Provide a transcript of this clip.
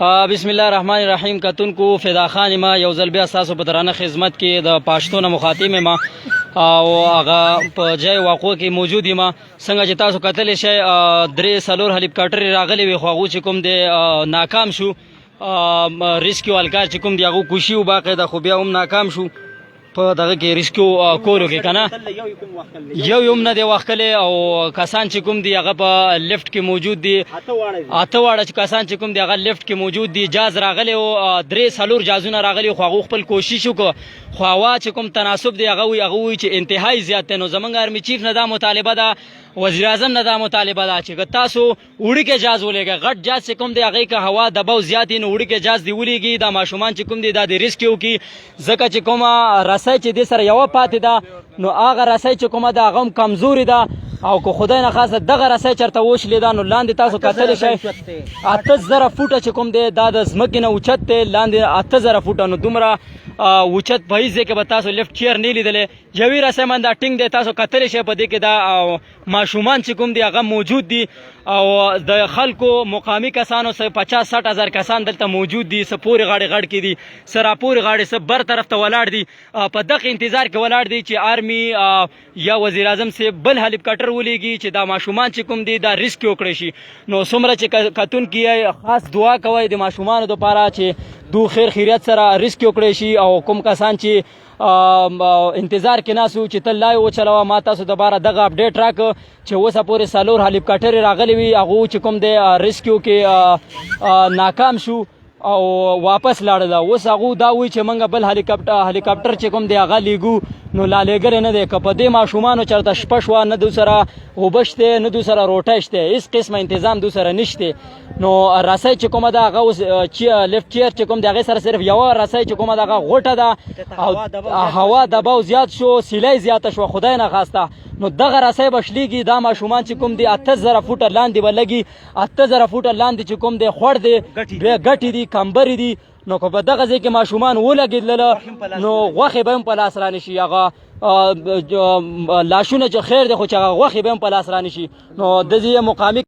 بسم الله الرحمن الرحیم. کتونکو فدا خان ما یو ځل بیا ستاسو په درانه خدمت کې د پښتون مخاطب ما او هغه په ځای واقعو کې موجود یم. څنګه چې تاسو کتلی شئ 3-4 هلیکاپټر راغلی وي، خو هغو چې کوم دی ناکام شو. ریسکیو هلکار چې کوم دی هغو کوشي و باقاعده، خو بیا هم ناکام شو په دغه کې ریسکیو کولو کې که نه. یو نه دی وښکلی او کسان چې کوم دی هغه په لفټ کې موجود دي. 8 واړه چې کسان چې کوم دی هغه لفټ کې موجود دي. جاز راغلی و 3-4 جازونه راغلي، خو هغو خپل کوشش وکړو، خو هوا چې کوم تناسب دی هغه وایي چې انتهایی زیات دی. نو زمونږ آرمي چیف نه دا مطالبه ده، وزیر اعظم نه دا مطالبه ده چې که تاسو وړي کې جاز ولېږئ. غټ جاز چې کوم دی هغې که هوا دباو زیات وي نو وړي کې جاز دی ولېږي. دا ماشومان چې کوم دی دا د ریسکیو کې، ځکه چې کومه رسۍ چې دې سره یوه پاتې ده نو هغه رسۍ چې کومه ده هغه هم کمزورې ده، او که خدای نخواسته دغه رسۍ چېرته وشلې ده نو لاندې تاسو کتلی شئ 8000 فوټه چې کوم دی دا د ځمکې نه اوچت دی، لاندې 8000 فوټه. نو دومره اوچت په هېڅ ځای کې به تاسو لفټ چیر نه لیدلی. یوې رسۍ باندې دا ټینګ دی، تاسو کتلی شئ په دې کې دا ماشومان چې کوم دی هغه موجود دي، او د خلکو مقامي کسانو 50-60 هزار کسان دلته موجود دي. څه پورې غاړې غړ کې دي، څه راپورې غاړې، څه بر طرف ته ولاړ دي، په دغه انتظار کې ولاړ دي چې آرمي یا وزیر اعظم صاحب بل هلیکاپټر ولېږي چې دا ماشومان چې کوم دي دا ریسکیو کړی شي. نو څومره چې کتونکي خاص دعا کوئ د ماشومانو دپاره چې دو خیر خیریت سره ریسکیو کړی شي، او کوم کسان چې انتظار کې ناسو چې تل لای وچلوه. ما تاسو دپاره دغه اپډیټ راکړه چې اوسه پورې 4 هلیکاپټرې راغلي وي، هغو چې کوم دی ریسکیو کې ناکام شو او واپس لاړل. اوس هغو دا وایي چې موږ بل هلیکاپټر چې کوم دی هغه لیږو. نو لا لیږلی نه دی. که په دې ماشومانو چېرته شپه شوه، نه دوی سره اوبه شته، نه دوی سره روټۍ شته، هېڅ قسمه انتظام دوی سره نشته. نو رسۍ چې کومه ده هغه اوس لفټ چیر چې کوم دی هغې سره صرف یوه رسۍ چې کومه ده هغه غوټه ده، او هوا دباو زیات شو، سیلۍ زیاته شوه خدای نخواسته. نو دغه رسۍ به شلېږي. دا ماشومان چې کوم دی 8000 فوټه لاندې به لګي. 8000 فوټه لاندې چې کوم دی خوړ دی، بیا ګټې دي، کمبرې دي. نو که په دغه ځای کې ماشومان ولګېدله نو غوښې به هم په لاس رانه شي. هغه لاشونه چې خیر دی، خو چې هغه غوښې به هم په لاس رانه شي. نو د دې مقامي